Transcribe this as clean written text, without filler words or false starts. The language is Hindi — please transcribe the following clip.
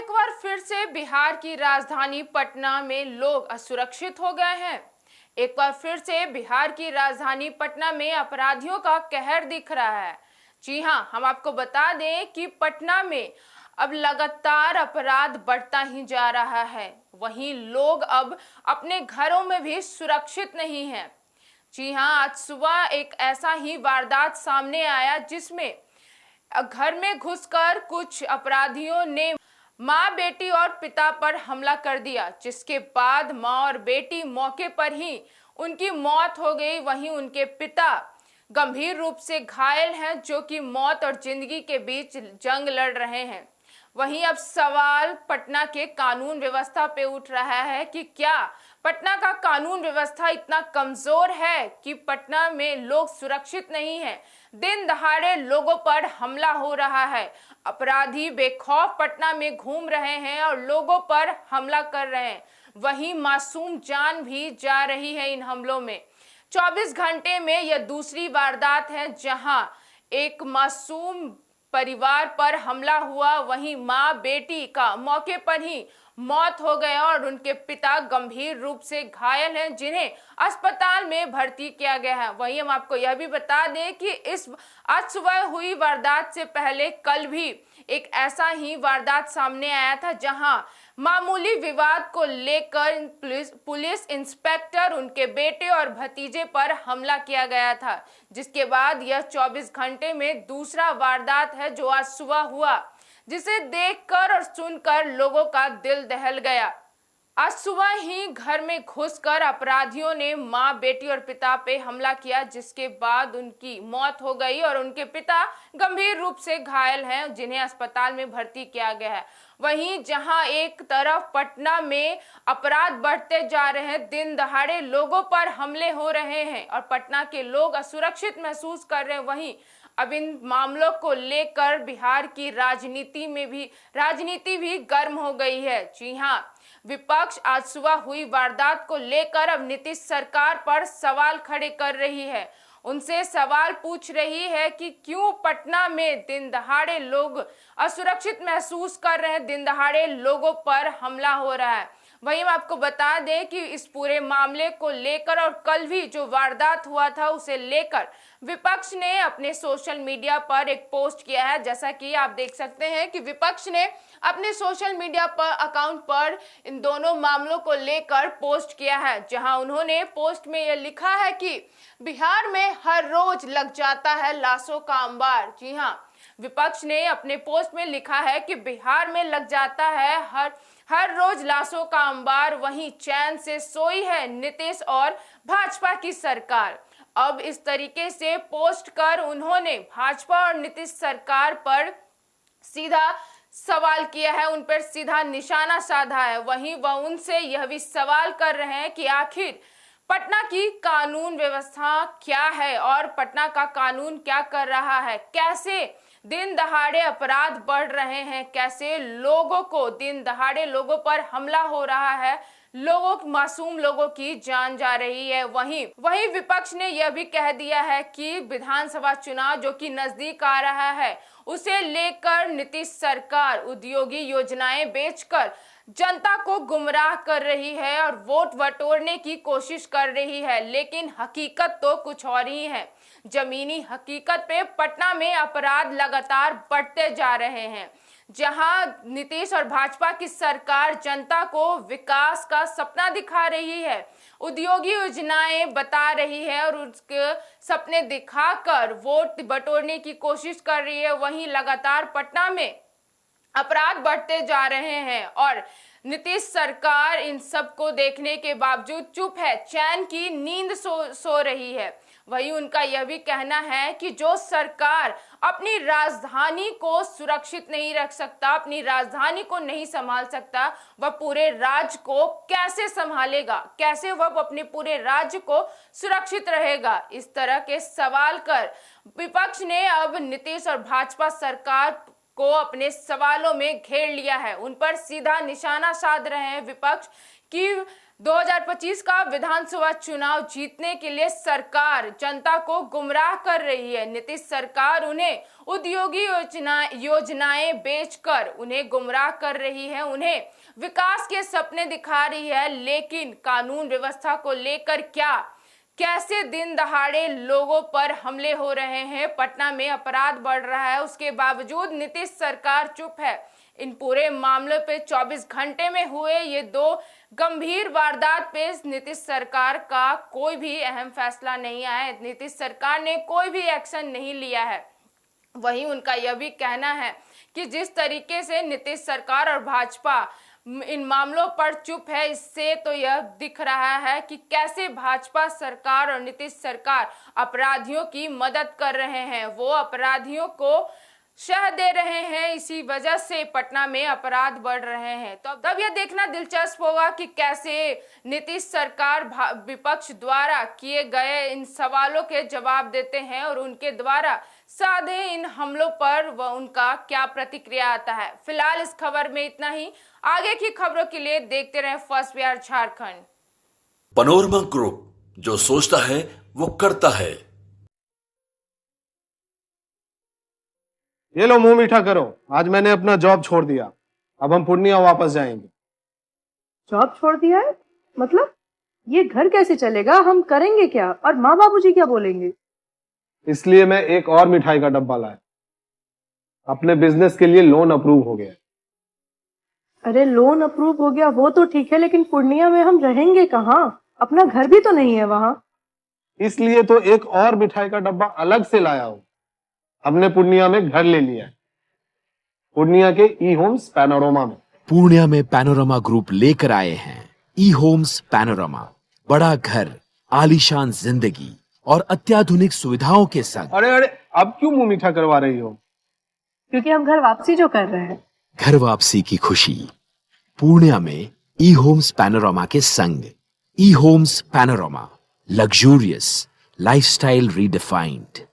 एक बार फिर से बिहार की राजधानी पटना में लोग असुरक्षित हो गए हैं। एक बार फिर से बिहार की राजधानी पटना में अपराधियों का कहर दिख रहा है। जी हां, हम आपको बता दें कि पटना में अब लगातार अपराध बढ़ता ही जा रहा है। वहीं लोग अब अपने घरों में भी सुरक्षित नहीं हैं। जी हां, आज सुबह एक ऐसा ही वारदात सामने आया जिसमें घर में घुसकर कुछ अपराधियों ने माँ, बेटी और पिता पर हमला कर दिया, जिसके बाद माँ और बेटी मौके पर ही उनकी मौत हो गई। वहीं उनके पिता गंभीर रूप से घायल हैं, जो कि मौत और जिंदगी के बीच जंग लड़ रहे हैं। वहीं अब सवाल पटना के कानून व्यवस्था पे उठ रहा है कि क्या पटना का कानून व्यवस्था इतना कमजोर है कि पटना में लोग सुरक्षित नहीं हैं। दिन दहाड़े लोगों पर हमला हो रहा है, अपराधी बेखौफ पटना में घूम रहे हैं और लोगों पर हमला कर रहे हैं। वहीं मासूम जान भी जा रही है इन हमलों में। 24 घंटे में यह दूसरी वारदात है जहां एक मासूम परिवार पर हमला हुआ। वहीं माँ बेटी का मौके पर ही मौत हो गया और उनके पिता गंभीर रूप से घायल हैं, जिन्हें अस्पताल में भर्ती किया गया है। वहीं हम आपको यह भी बता दें कि इस आज सुबह हुई वारदात से पहले कल भी एक ऐसा ही वारदात सामने आया था, जहां मामूली विवाद को लेकर पुलिस इंस्पेक्टर, उनके बेटे और भतीजे पर हमला किया गया था, जिसके बाद यह 24 घंटे में दूसरा वारदात है जो आज सुबह हुआ, जिसे देखकर और सुनकर लोगों का दिल दहल गया। आज सुबह ही घर में घुसकर अपराधियों ने मां, बेटी और पिता पे हमला किया, जिसके बाद उनकी मौत हो गई और उनके पिता गंभीर रूप से घायल हैं, जिन्हें अस्पताल में भर्ती किया गया है। वहीं जहां एक तरफ पटना में अपराध बढ़ते जा रहे हैं, दिन दहाड़े लोगों पर हमले हो रहे हैं और पटना के लोग असुरक्षित महसूस कर रहे हैं, वहीं अब इन मामलों को लेकर बिहार की राजनीति भी गर्म हो गई है। जी हां, विपक्ष आज सुबह हुई वारदात को लेकर अब नीतीश सरकार पर सवाल खड़े कर रही है। उनसे सवाल पूछ रही है कि क्यों पटना में दिन दहाड़े लोग असुरक्षित महसूस कर रहे हैं, दिन दहाड़े लोगों पर हमला हो रहा है। वहीं हम आपको बता दें कि इस पूरे मामले को लेकर और कल भी जो वारदात हुआ था उसे लेकर विपक्ष ने अपने सोशल मीडिया पर एक पोस्ट किया है। जैसा कि आप देख सकते हैं कि विपक्ष ने अपने सोशल मीडिया पर अकाउंट पर इन दोनों मामलों को लेकर पोस्ट किया है, जहां उन्होंने पोस्ट में यह लिखा है कि बिहार में हर रोज लग जाता है लाशों का अंबार। जी हां, विपक्ष ने अपने पोस्ट में लिखा है कि बिहार में लग जाता है हर रोज लाशों का अंबार, वहीं चैन से सोई है नीतीश और भाजपा की सरकार। अब इस तरीके से पोस्ट कर उन्होंने भाजपा और नीतीश सरकार पर सीधा सवाल किया है, उन पर सीधा निशाना साधा है। वहीं वह उनसे यह भी सवाल कर रहे हैं कि आखिर पटना की कानून व्यवस्था क्या है और पटना का कानून क्या कर रहा है, कैसे दिन दहाड़े अपराध बढ़ रहे हैं, कैसे लोगों को दिन दहाड़े लोगों पर हमला हो रहा है, मासूम लोगों की जान जा रही है। वहीं विपक्ष ने यह भी कह दिया है कि विधानसभा चुनाव जो कि नजदीक आ रहा है, उसे लेकर नीतीश सरकार उद्योगी योजनाएं बेचकर जनता को गुमराह कर रही है और वोट बटोरने की कोशिश कर रही है, लेकिन हकीकत तो कुछ और ही है। जमीनी हकीकत पे पटना में अपराध लगातार बढ़ते जा रहे हैं, जहां नीतीश और भाजपा की सरकार जनता को विकास का सपना दिखा रही है, उद्योगी योजनाएं बता रही है और उसके सपने दिखाकर वोट बटोरने की कोशिश कर रही है। वहीं लगातार पटना में अपराध बढ़ते जा रहे हैं और नीतीश सरकार इन सब को देखने के बावजूद चुप है, चैन की नींद सो रही है। वहीं उनका यह भी कहना है कि जो सरकार अपनी राजधानी को सुरक्षित नहीं रख सकता, अपनी राजधानी को नहीं संभाल सकता, वह पूरे राज्य को कैसे संभालेगा, कैसे वह अपने पूरे राज्य को सुरक्षित रहेगा। इस तरह के सवाल कर विपक्ष ने अब नीतीश और भाजपा सरकार को अपने सवालों में घेर लिया है, उन पर सीधा निशाना साध रहे हैं विपक्ष कि 2025 का विधानसभा चुनाव जीतने के लिए सरकार जनता को गुमराह कर रही है। नीतीश सरकार उन्हें उद्योगी योजनाएं बेचकर उन्हें गुमराह कर रही है, उन्हें विकास के सपने दिखा रही है। लेकिन कानून व्यवस्था को लेकर कैसे दिन दहाड़े लोगों पर हमले हो रहे हैं, पटना में अपराध बढ़ रहा है, उसके बावजूद नीतीश सरकार चुप है। इन पूरे मामले पे 24 घंटे में हुए ये 2 गंभीर वारदात पे नीतीश सरकार का कोई भी अहम फैसला नहीं आया। नीतीश सरकार ने कोई भी एक्शन नहीं लिया है। वहीं उनका यह भी कहना है कि जिस तरीके से नीतीश सरकार और भाजपा इन मामलों पर चुप है, इससे तो यह दिख रहा है कि कैसे भाजपा सरकार और नीतीश सरकार अपराधियों की मदद कर रहे हैं, वो अपराधियों को शह दे रहे हैं। इसी वजह से पटना में अपराध बढ़ रहे हैं। तो अब यह देखना दिलचस्प होगा कि कैसे नीतीश सरकार विपक्ष द्वारा किए गए इन सवालों के जवाब देते हैं और उनके द्वारा साधे इन हमलों पर उनका क्या प्रतिक्रिया आता है। फिलहाल इस खबर में इतना ही। आगे की खबरों के लिए देखते रहें first Bihar Jharkhand. Panorama group, जो सोचता है वो करता है। ये लो मुंह मीठा करो, आज मैंने अपना जॉब छोड़ दिया, अब हम पूर्णिया वापस जाएंगे। जॉब छोड़ दिया है? मतलब ये घर कैसे चलेगा? हम करेंगे क्या? और माँ बाबूजी क्या बोलेंगे? इसलिए मैं एक और मिठाई का डब्बा लाया। अपने बिजनेस के लिए लोन अप्रूव हो गया। अरे लोन अप्रूव हो गया वो तो ठीक है, लेकिन पूर्णिया में हम रहेंगे कहाँ? अपना घर भी तो नहीं है वहाँ। इसलिए तो एक और मिठाई का डब्बा अलग से लाया हूँ। हमने पूर्णिया में घर ले लिया है, पूर्णिया के ई होम्स पैनोरमा में। पूर्णिया में पैनोरमा ग्रुप लेकर आए हैं ई होम्स पैनोरमा। बड़ा घर, आलीशान जिंदगी और अत्याधुनिक सुविधाओं के संग। अरे अब क्यों मुंह मीठा करवा रही हो? क्योंकि हम घर वापसी जो कर रहे हैं। घर वापसी की खुशी पूर्णिया में ई होम्स पैनोरमा के संग। E homes panorama, luxurious lifestyle redefined.